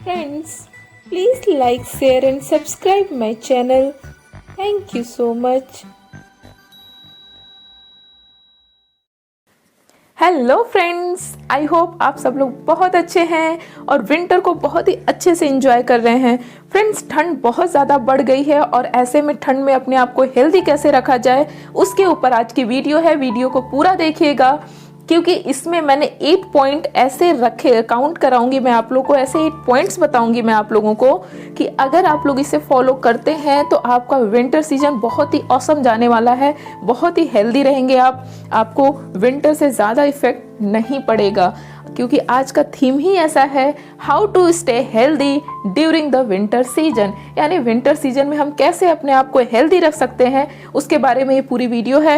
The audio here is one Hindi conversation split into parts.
Friends, please like, share and subscribe my channel. Thank you so much. Hello friends, I hope आप सब लोग बहुत अच्छे हैं और विंटर को बहुत ही अच्छे से एंजॉय कर रहे हैं। फ्रेंड्स, ठंड बहुत ज़्यादा बढ़ गई है और ऐसे में ठंड में अपने आप को हेल्दी कैसे रखा जाए उसके ऊपर आज की वीडियो है। वीडियो को पूरा देखिएगा क्योंकि इसमें मैंने 8 पॉइंट ऐसे रखे, काउंट कराऊंगी मैं आप लोगों को, ऐसे 8 पॉइंट्स बताऊंगी मैं आप लोगों को कि अगर आप लोग इसे फॉलो करते हैं तो आपका विंटर सीजन बहुत ही औसम जाने वाला है, बहुत ही हेल्दी रहेंगे आप, आपको विंटर से ज़्यादा इफेक्ट नहीं पड़ेगा क्योंकि आज का थीम ही ऐसा है, how to stay healthy during the winter season. यानी विंटर सीजन में हम कैसे अपने आप को हेल्दी रख सकते हैं उसके बारे में ये पूरी वीडियो है।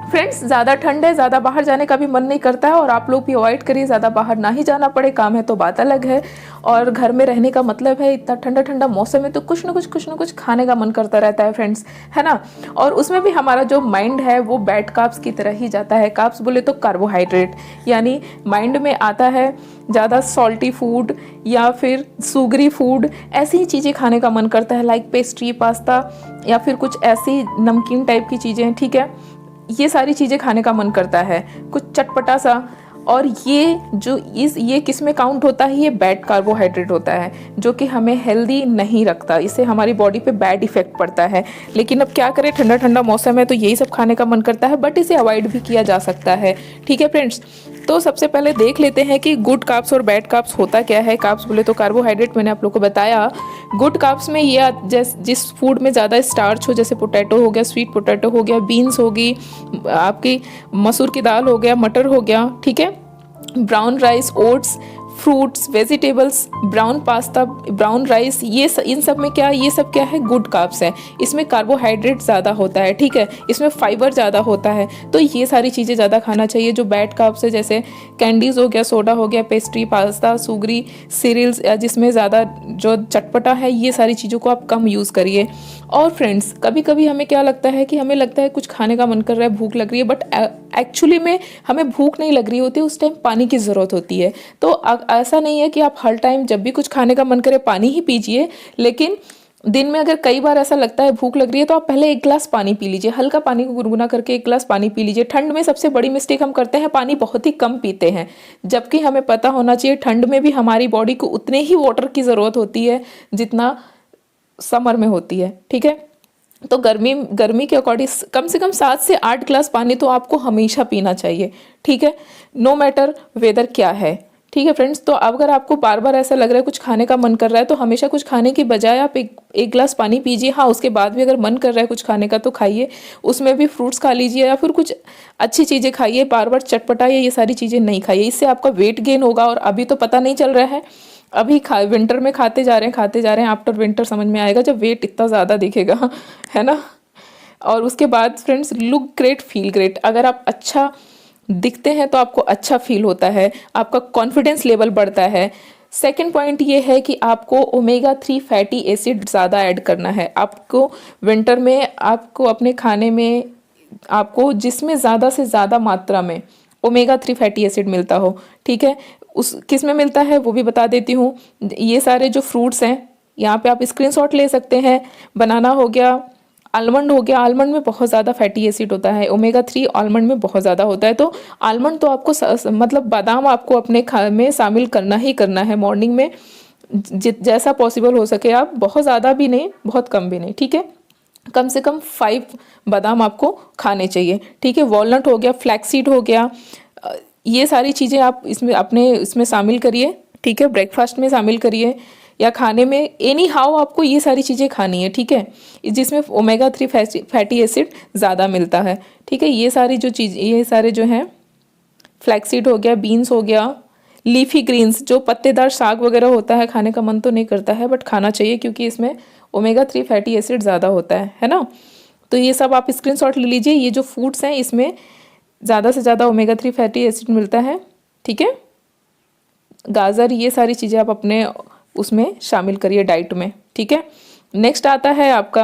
फ्रेंड्स, ज़्यादा ठंड है, ज़्यादा बाहर जाने का भी मन नहीं करता है और आप लोग भी अवॉइड करिए, ज़्यादा बाहर ना ही जाना पड़े, काम है तो बात अलग है। और घर में रहने का मतलब है, इतना ठंडा ठंडा मौसम है तो कुछ ना कुछ खाने का मन करता रहता है फ्रेंड्स, है ना। और उसमें भी हमारा जो माइंड है वो बैड कार्ब्स की तरह ही जाता है। कार्ब्स बोले तो कार्बोहाइड्रेट, यानी माइंड में आता है ज़्यादा सॉल्टी फूड या फिर सुगरी फूड, ऐसी ही चीज़ें खाने का मन करता है, लाइक पेस्ट्री, पास्ता या फिर कुछ ऐसी नमकीन टाइप की चीज़ें, ठीक है। ये सारी चीज़ें खाने का मन करता है, कुछ चटपटा सा। और ये किस में काउंट होता है? ये बैड कार्बोहाइड्रेट होता है जो कि हमें हेल्दी नहीं रखता, इससे हमारी बॉडी पे बैड इफेक्ट पड़ता है। लेकिन अब क्या करें, ठंडा ठंडा मौसम है तो यही सब खाने का मन करता है, बट इसे अवॉइड भी किया जा सकता है, ठीक है फ्रेंड्स। तो सबसे पहले देख लेते हैं कि गुड कार्ब्स और बैड कार्ब्स होता क्या है। कार्ब्स बोले तो कार्बोहाइड्रेट, मैंने आप लोग को बताया। गुड कार्ब्स में ये जिस फूड में ज़्यादा स्टार्च हो, जैसे पोटैटो हो गया, स्वीट पोटैटो हो गया, बीन्स होगी, आपकी मसूर की दाल हो गया, मटर हो गया, ठीक है, brown rice, oats, fruits, vegetables, brown pasta, brown rice, इन सब में क्या, ये सब क्या है, गुड कार्ब्स है। इसमें कार्बोहाइड्रेट ज़्यादा होता है, ठीक है, इसमें फाइबर ज़्यादा होता है, तो ये सारी चीज़ें ज़्यादा खाना चाहिए। जो बैड कार्ब्स है जैसे कैंडीज़ हो गया, सोडा हो गया, पेस्ट्री, पास्ता, सुगरी, सीरियल्स, जिसमें ज़्यादा जो चटपटा है, ये सारी चीज़ों को आप कम यूज़ करिए। और फ्रेंड्स, कभी कभी हमें क्या लगता है कि हमें लगता है कुछ खाने का मन कर रहा है, भूख लग रही है, बट एक्चुअली में हमें भूख नहीं लग रही होती, उस टाइम पानी की ज़रूरत होती है। तो ऐसा नहीं है कि आप हर टाइम जब भी कुछ खाने का मन करे पानी ही पीजिए, लेकिन दिन में अगर कई बार ऐसा लगता है भूख लग रही है तो आप पहले 1 गिलास पानी पी लीजिए, हल्का पानी को गुनगुना करके 1 गिलास पानी पी लीजिए। ठंड में सबसे बड़ी मिस्टेक हम करते हैं, पानी बहुत ही कम पीते हैं, जबकि हमें पता होना चाहिए ठंड में भी हमारी बॉडी को उतने ही वाटर की ज़रूरत होती है जितना समर में होती है, ठीक है। तो गर्मी के अकॉर्डिंग कम से कम 7 से 8 गिलास पानी तो आपको हमेशा पीना चाहिए, ठीक है, नो मैटर वेदर क्या है, ठीक है फ्रेंड्स। तो अगर आपको बार बार ऐसा लग रहा है कुछ खाने का मन कर रहा है तो हमेशा कुछ खाने की बजाय आप एक गिलास पानी पीजिए। हाँ, उसके बाद भी अगर मन कर रहा है कुछ खाने का तो खाइए, उसमें भी फ्रूट्स खा लीजिए या फिर कुछ अच्छी चीज़ें खाइए, बार बार चटपटा या ये सारी चीज़ें नहीं खाइए, इससे आपका वेट गेन होगा। और अभी तो पता नहीं चल रहा है, अभी विंटर में खाते जा रहे हैं, आफ्टर विंटर समझ में आएगा जब वेट इतना ज़्यादा दिखेगा, है ना। और उसके बाद friends, look great feel great, अगर आप अच्छा दिखते हैं तो आपको अच्छा फील होता है, आपका कॉन्फिडेंस लेवल बढ़ता है। सेकेंड पॉइंट ये है कि आपको ओमेगा 3 फैटी एसिड ज़्यादा ऐड करना है। आपको विंटर में आपको अपने खाने में आपको जिसमें ज़्यादा से ज़्यादा मात्रा में ओमेगा 3 फैटी एसिड मिलता हो, ठीक है, उस किस में मिलता है वो भी बता देती हूँ। ये सारे जो फ्रूट्स हैं, यहाँ पे आप स्क्रीनशॉट ले सकते हैं। बनाना हो गया, आलमंड हो गया, आलमंड में बहुत ज़्यादा फैटी एसिड होता है, ओमेगा 3 आलमंड में बहुत ज़्यादा होता है। तो आलमंड तो आपको मतलब बादाम आपको अपने में शामिल करना ही करना है मॉर्निंग में, जैसा पॉसिबल हो सके आप, बहुत ज़्यादा भी नहीं बहुत कम भी नहीं, ठीक है, कम से कम 5 बादाम आपको खाने चाहिए, ठीक है। वॉलनट हो गया, फ्लैक्सीड हो गया, ये सारी चीज़ें आप इसमें शामिल करिए, ठीक है, ब्रेकफास्ट में शामिल करिए या खाने में, एनी हाउ आपको ये सारी चीज़ें खानी है, ठीक है, जिसमें ओमेगा 3 फैटी एसिड ज़्यादा मिलता है, ठीक है। ये सारे जो हैं, फ्लैक्सीड हो गया, बीन्स हो गया, लीफी ग्रीन्स, जो पत्तेदार साग वगैरह होता है, खाने का मन तो नहीं करता है बट खाना चाहिए क्योंकि इसमें ओमेगा 3 फैटी एसिड ज़्यादा होता है ना। तो ये सब आप स्क्रीनशॉट ले लीजिए। ये जो फूड्स हैं इसमें ज़्यादा से ज़्यादा ओमेगा 3 फैटी एसिड मिलता है, ठीक है। गाजर, ये सारी चीज़ें आप अपने उसमें शामिल करिए डाइट में, ठीक है। नेक्स्ट आता है आपका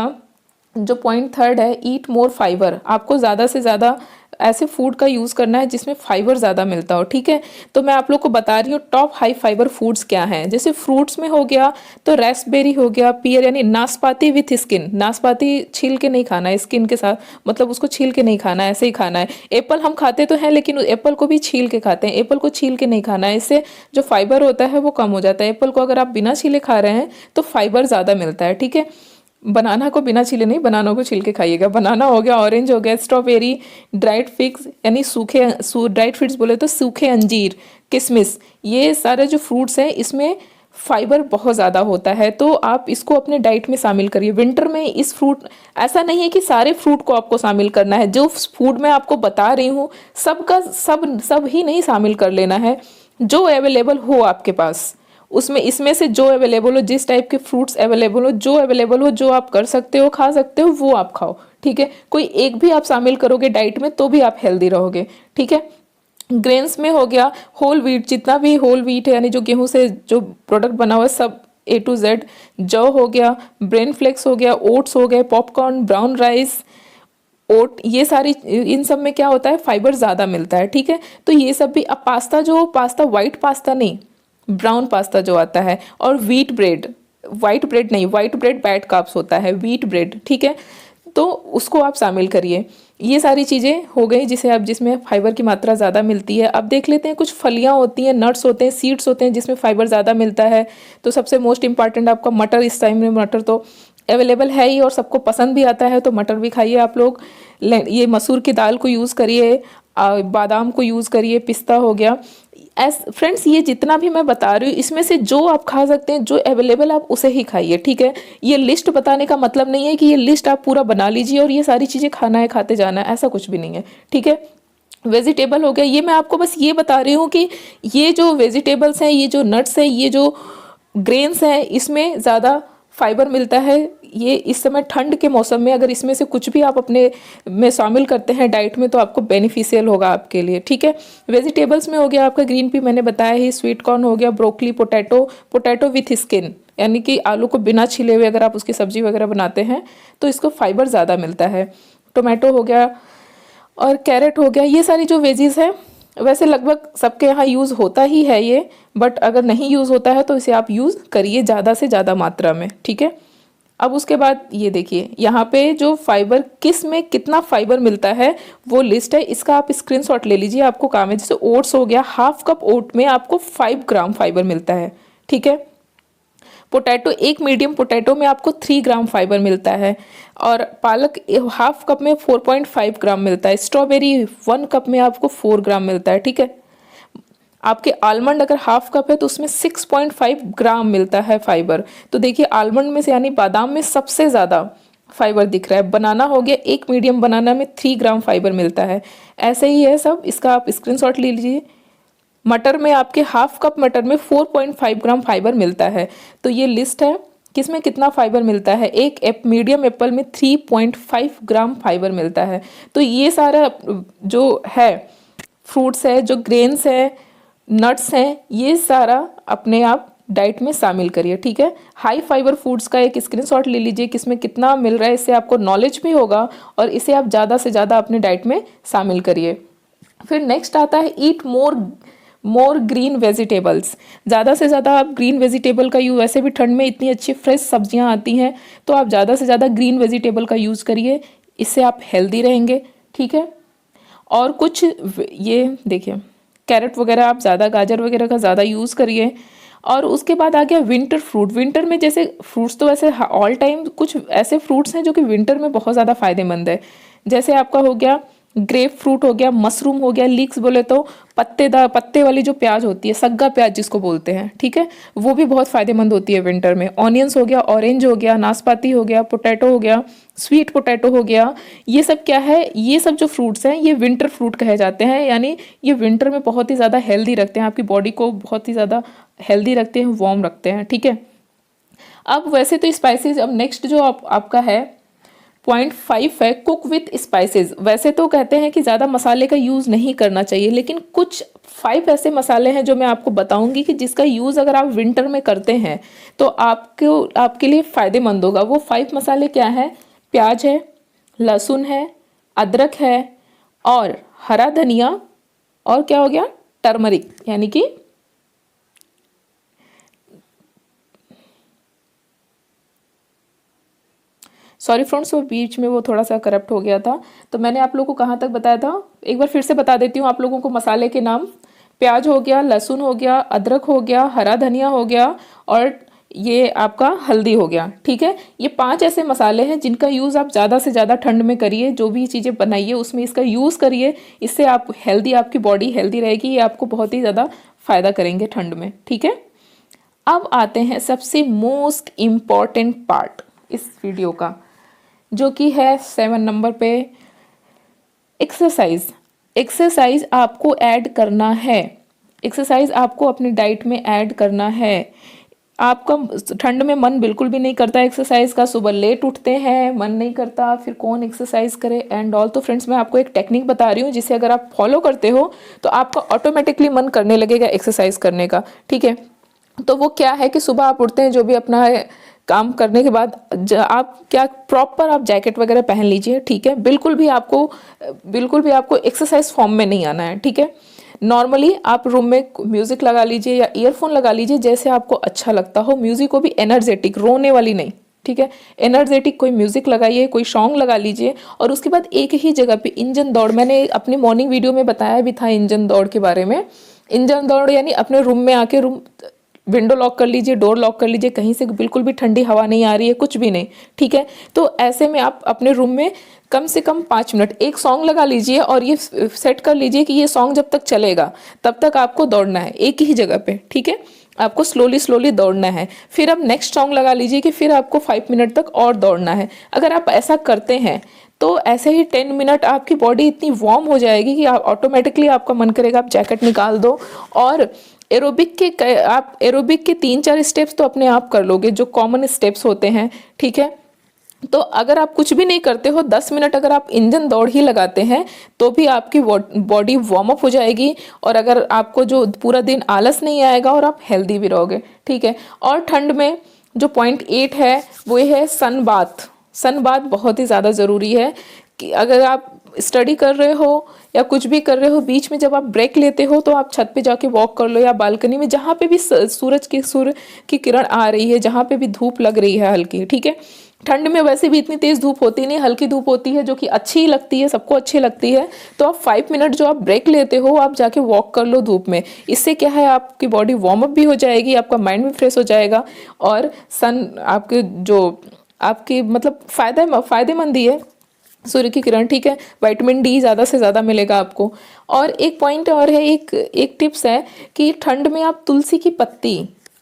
जो पॉइंट थर्ड है, ईट मोर फाइबर, आपको ज़्यादा से ज़्यादा ऐसे फूड का यूज़ करना है जिसमें फाइबर ज़्यादा मिलता हो, ठीक है। तो मैं आप लोग को बता रही हूँ टॉप हाई फाइबर फूड्स क्या हैं। जैसे फ्रूट्स में हो गया तो रास्पबेरी हो गया, पियर यानी नाशपाती विथ स्किन, नाशपाती छील के नहीं खाना है स्किन के साथ, मतलब उसको छील के नहीं खाना है, ऐसे ही खाना है। एप्पल हम खाते तो हैं लेकिन एप्पल को भी छील के खाते हैं, एप्पल को छील के नहीं खाना है, इससे जो फाइबर होता है वो कम हो जाता है। एप्पल को अगर आप बिना छीले खा रहे हैं तो फाइबर ज़्यादा मिलता है, ठीक है। बनाना को बिना छीले नहीं, बनाना को छील के खाइएगा। बनाना हो गया, ऑरेंज हो गया, स्ट्रॉबेरी, ड्राइड फिग्स यानी ड्राइड फिग्स बोले तो सूखे अंजीर, किशमिश, ये सारे जो फ्रूट्स हैं इसमें फाइबर बहुत ज़्यादा होता है, तो आप इसको अपने डाइट में शामिल करिए। विंटर में इस फ्रूट, ऐसा नहीं है कि सारे फ्रूट को आपको शामिल करना है, जो फूड मैं आपको बता रही हूँ सबका सब ही नहीं शामिल कर लेना है, जो अवेलेबल हो आपके पास उसमें, इसमें से जो अवेलेबल हो, जिस टाइप के फ्रूट्स अवेलेबल हो, जो अवेलेबल हो, जो आप कर सकते हो, खा सकते हो, वो आप खाओ, ठीक है। कोई एक भी आप शामिल करोगे डाइट में तो भी आप हेल्दी रहोगे, ठीक है। ग्रेन्स में हो गया होल व्हीट, जितना भी होल व्हीट है यानी जो गेहूं से जो प्रोडक्ट बना हुआ है सब A to Z, जौ हो गया, ब्रेन फ्लेक्स हो गया, ओट्स हो गए, पॉपकॉर्न, ब्राउन राइस, ओट, ये सारी, इन सब में क्या होता है फाइबर ज़्यादा मिलता है, ठीक है। तो ये सब भी, अब पास्ता वाइट पास्ता नहीं, ब्राउन पास्ता जो आता है, और व्हीट ब्रेड, वाइट ब्रेड नहीं, वाइट ब्रेड बैड कार्ब्स होता है, व्हीट ब्रेड, ठीक है। तो उसको आप शामिल करिए। ये सारी चीज़ें हो गई जिसमें फाइबर की मात्रा ज़्यादा मिलती है। अब देख लेते हैं कुछ फलियां होती हैं, नट्स होते हैं, सीड्स होते हैं जिसमें फाइबर ज़्यादा मिलता है। तो सबसे मोस्ट इंपॉर्टेंट आपका मटर, इस टाइम में मटर तो अवेलेबल है ही और सबको पसंद भी आता है, तो मटर भी खाइए आप लोग। ये मसूर की दाल को यूज़ करिए, बादाम को यूज़ करिए, पिस्ता हो गया। फ्रेंड्स, ये जितना भी मैं बता रही हूँ इसमें से जो आप खा सकते हैं, जो अवेलेबल आप उसे ही खाइए, ठीक है। ये लिस्ट बताने का मतलब नहीं है कि ये लिस्ट आप पूरा बना लीजिए और ये सारी चीज़ें खाना है, खाते जाना है, ऐसा कुछ भी नहीं है, ठीक है। वेजिटेबल हो गया, ये मैं आपको बस ये बता रही हूँ कि ये जो वेजिटेबल्स हैं, ये जो नट्स हैं, ये जो ग्रेन्स हैं, इसमें ज़्यादा फाइबर मिलता है। ये इस समय ठंड के मौसम में अगर इसमें से कुछ भी आप अपने में शामिल करते हैं डाइट में तो आपको बेनिफिशियल होगा आपके लिए, ठीक है। वेजिटेबल्स में हो गया आपका ग्रीन पी, मैंने बताया ही, स्वीट कॉर्न हो गया, ब्रोकली, पोटैटो विथ स्किन, यानी कि आलू को बिना छिले हुए अगर आप उसकी सब्जी वगैरह बनाते हैं तो इसको फाइबर ज़्यादा मिलता है। टोमेटो हो गया और कैरेट हो गया, ये सारी जो वेजीज हैं वैसे लगभग सबके यहाँ यूज़ होता ही है ये, बट अगर नहीं यूज़ होता है तो इसे आप यूज़ करिए ज़्यादा से ज़्यादा मात्रा में, ठीक है। अब उसके बाद ये देखिए यहाँ पे जो फाइबर, किस में कितना फाइबर मिलता है वो लिस्ट है, इसका आप स्क्रीनशॉट ले लीजिए, आपको काम है। जैसे ओट्स हो गया, हाफ कप ओट में आपको 5 ग्राम फाइबर मिलता है, ठीक है। पोटैटो, एक मीडियम पोटैटो में आपको 3 ग्राम फाइबर मिलता है, और पालक हाफ कप में 4.5 ग्राम मिलता है। स्ट्रॉबेरी 1 कप में आपको 4 ग्राम मिलता है, ठीक है। आपके आलमंड अगर हाफ कप है तो उसमें 6.5 ग्राम मिलता है फाइबर। तो देखिए आलमंड में से यानी बादाम में सबसे ज़्यादा फाइबर दिख रहा है। बनाना हो गया, एक मीडियम बनाना में 3 ग्राम फाइबर मिलता है। ऐसे ही है सब, इसका आप स्क्रीनशॉट ले लीजिए। मटर में आपके हाफ कप मटर में 4.5 ग्राम फाइबर मिलता है। तो ये लिस्ट है किसमें कितना फाइबर मिलता है। एक मीडियम एप्पल में 3.5 ग्राम फाइबर मिलता है। तो ये सारा जो है फ्रूट्स है, जो ग्रेन्स है, नट्स हैं, ये सारा अपने आप डाइट में शामिल करिए, ठीक है। हाई फाइबर फूड्स का एक स्क्रीनशॉट ले लीजिए किसमें कितना मिल रहा है, इससे आपको नॉलेज भी होगा और इसे आप ज़्यादा से ज़्यादा अपने डाइट में शामिल करिए। फिर नेक्स्ट आता है ईट मोर ग्रीन वेजिटेबल्स। ज़्यादा से ज़्यादा आप ग्रीन वेजिटेबल का यूज़, वैसे भी ठंड में इतनी अच्छी फ्रेश सब्जियां आती हैं तो आप ज़्यादा से ज़्यादा ग्रीन वेजिटेबल का यूज़ करिए, इससे आप हेल्दी रहेंगे, ठीक है। और कुछ ये देखिए कैरेट वगैरह आप ज़्यादा, गाजर वगैरह का ज़्यादा यूज़ करिए। और उसके बाद आ गया विंटर फ्रूट। विंटर में जैसे फ्रूट्स तो वैसे ऑल टाइम कुछ ऐसे फ्रूट्स हैं जो कि विंटर में बहुत ज़्यादा फायदेमंद है। जैसे आपका हो गया ग्रेप फ्रूट हो गया, मशरूम हो गया, लीक्स बोले तो पत्ते वाली जो प्याज होती है, सग्गा प्याज जिसको बोलते हैं, ठीक है, वो भी बहुत फायदेमंद होती है विंटर में। ऑनियंस हो गया, ऑरेंज हो गया, नाशपाती हो गया, पोटैटो हो गया, स्वीट पोटैटो हो गया। ये सब क्या है, ये सब जो फ्रूट्स हैं ये विंटर फ्रूट कहे जाते हैं, यानी ये विंटर में बहुत ही ज़्यादा हेल्दी रखते हैं, आपकी बॉडी को बहुत ही ज़्यादा हेल्दी रखते हैं, वार्म रखते हैं, ठीक है। अब वैसे तो स्पाइसेस, अब नेक्स्ट जो आपका है 0.5 है कुक विथ स्पाइसेस। वैसे तो कहते हैं कि ज़्यादा मसाले का यूज़ नहीं करना चाहिए, लेकिन कुछ 5 ऐसे मसाले हैं जो मैं आपको बताऊंगी कि जिसका यूज़ अगर आप विंटर में करते हैं तो आपके लिए फ़ायदेमंद होगा। वो 5 मसाले क्या हैं, प्याज है, लहसुन है, अदरक है और हरा धनिया और क्या हो गया, टर्मरिक यानी कि सॉरी फ्रेंड्स, वो बीच में वो थोड़ा सा करप्ट हो गया था। तो मैंने आप लोगों को कहाँ तक बताया था, एक बार फिर से बता देती हूँ आप लोगों को मसाले के नाम। प्याज हो गया, लहसुन हो गया, अदरक हो गया, हरा धनिया हो गया और ये आपका हल्दी हो गया। ठीक है, ये 5 ऐसे मसाले हैं जिनका यूज़ आप ज़्यादा से ज़्यादा ठंड में करिए। जो भी चीज़ें बनाइए उसमें इसका यूज़ करिए, इससे आप हेल्दी, आपकी बॉडी हेल्दी रहेगी। ये आपको बहुत ही ज़्यादा फ़ायदा करेंगे ठंड में। ठीक है, अब आते हैं सबसे मोस्ट इम्पॉर्टेंट पार्ट इस वीडियो का, जो कि है 7 नंबर पे, एक्सरसाइज। एक्सरसाइज आपको ऐड करना है, एक्सरसाइज आपको अपनी डाइट में ऐड करना है। आपका ठंड में मन बिल्कुल भी नहीं करता एक्सरसाइज का, सुबह लेट उठते हैं, मन नहीं करता, फिर कौन एक्सरसाइज करे एंड ऑल। तो फ्रेंड्स, मैं आपको एक टेक्निक बता रही हूँ जिसे अगर आप फॉलो करते हो तो आपका ऑटोमेटिकली मन करने लगेगा एक्सरसाइज करने का। ठीक है, तो वो क्या है कि सुबह आप उठते हैं, जो भी अपना काम करने के बाद आप क्या प्रॉपर आप जैकेट वगैरह पहन लीजिए। ठीक है, बिल्कुल भी आपको एक्सरसाइज फॉर्म में नहीं आना है। ठीक है, नॉर्मली आप रूम में म्यूजिक लगा लीजिए या ईयरफोन लगा लीजिए, जैसे आपको अच्छा लगता हो। म्यूजिक को भी एनर्जेटिक, रोने वाली नहीं। ठीक है, एनर्जेटिक कोई म्यूजिक लगाइए, कोई सॉन्ग लगा लीजिए और उसके बाद एक ही जगह पे इंजन दौड़, मैंने अपनी मॉर्निंग वीडियो में बताया भी था इंजन दौड़ के बारे में। इंजन दौड़ यानी अपने रूम में आके विंडो लॉक कर लीजिए, डोर लॉक कर लीजिए, कहीं से बिल्कुल भी ठंडी हवा नहीं आ रही है, कुछ भी नहीं। ठीक है, तो ऐसे में आप अपने रूम में कम से कम 5 मिनट एक सॉन्ग लगा लीजिए और ये सेट कर लीजिए कि ये सॉन्ग जब तक चलेगा तब तक आपको दौड़ना है एक ही जगह पे। ठीक है, आपको स्लोली दौड़ना है। फिर आप नेक्स्ट सॉन्ग लगा लीजिए कि फिर आपको 5 मिनट तक और दौड़ना है। अगर आप ऐसा करते हैं तो ऐसे ही 10 मिनट आपकी बॉडी इतनी वार्म हो जाएगी कि आप ऑटोमेटिकली आपका मन करेगा आप जैकेट निकाल दो। और एरोबिक के 3-4 स्टेप्स तो अपने आप कर लोगे, जो कॉमन स्टेप्स होते हैं। ठीक है, तो अगर आप कुछ भी नहीं करते हो, 10 मिनट अगर आप इंजन दौड़ ही लगाते हैं तो भी आपकी बॉडी वार्म अप हो जाएगी और अगर आपको जो पूरा दिन आलस नहीं आएगा और आप हेल्दी भी रहोगे। ठीक है, और ठंड में जो पॉइंट 8 है वो है सन बाथ। सन बाथ बहुत ही ज़्यादा ज़रूरी है कि अगर आप स्टडी कर रहे हो या कुछ भी कर रहे हो, बीच में जब आप ब्रेक लेते हो तो आप छत पे जाके वॉक कर लो या बालकनी में, जहाँ पे भी सूरज की किरण आ रही है, जहाँ पे भी धूप लग रही है हल्की। ठीक है, ठंड में वैसे भी इतनी तेज़ धूप होती नहीं, हल्की धूप होती है जो कि अच्छी लगती है, सबको अच्छी लगती है। तो आप 5 मिनट जो आप ब्रेक लेते हो आप जाके वॉक कर लो धूप में। इससे क्या है, आपकी बॉडी वार्म अप भी हो जाएगी, आपका माइंड भी फ्रेश हो जाएगा और सन आपके जो आपकी मतलब फ़ायदेमंद ही है सूर्य की किरण। ठीक है, विटामिन डी ज़्यादा से ज़्यादा मिलेगा आपको। और एक पॉइंट और है, एक टिप्स है कि ठंड में आप तुलसी की पत्ती,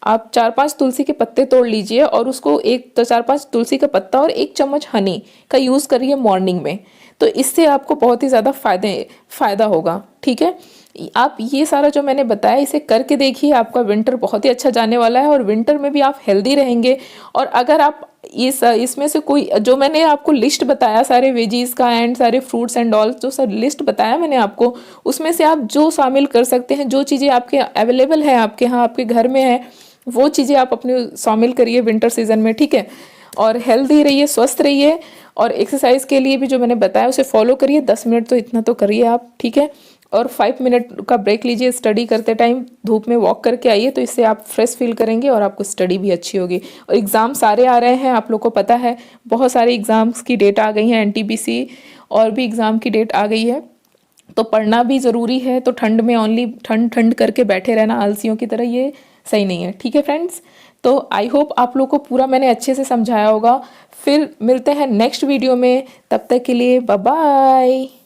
आप 4-5 तुलसी के पत्ते तोड़ लीजिए और उसको 4-5 तुलसी का पत्ता और 1 चम्मच हनी का यूज़ करिए मॉर्निंग में, तो इससे आपको बहुत ही ज़्यादा फ़ायदा होगा। ठीक है, आप ये सारा जो मैंने बताया इसे करके देखिए, आपका विंटर बहुत ही अच्छा जाने वाला है और विंटर में भी आप हेल्दी रहेंगे। और अगर आप इसमें से कोई जो मैंने आपको लिस्ट बताया सारे वेजीज का एंड सारे फ्रूट्स एंड ऑल, जो सर लिस्ट बताया मैंने आपको, उसमें से आप जो शामिल कर सकते हैं, जो चीज़ें आपके अवेलेबल है आपके यहाँ आपके घर में है, वो चीज़ें आप अपने शामिल करिए विंटर सीजन में। ठीक है, और हेल्दी रहिए, स्वस्थ रहिए और एक्सरसाइज के लिए भी जो मैंने बताया उसे फॉलो करिए। 10 मिनट तो इतना तो करिए आप। ठीक है, और 5 मिनट का ब्रेक लीजिए स्टडी करते टाइम, धूप में वॉक करके आइए, तो इससे आप फ्रेश फील करेंगे और आपको स्टडी भी अच्छी होगी। और एग्ज़ाम सारे आ रहे हैं, आप लोग को पता है बहुत सारे एग्ज़ाम्स की डेट आ गई है, NTPC और भी एग्ज़ाम की डेट आ गई है, तो पढ़ना भी ज़रूरी है। तो ठंड में ओनली ठंड करके बैठे रहना आलसियों की तरह, ये सही नहीं है। ठीक है फ्रेंड्स, तो आई होप आप लोग को पूरा मैंने अच्छे से समझाया होगा। फिर मिलते हैं नेक्स्ट वीडियो में, तब तक के लिए बाय बाय।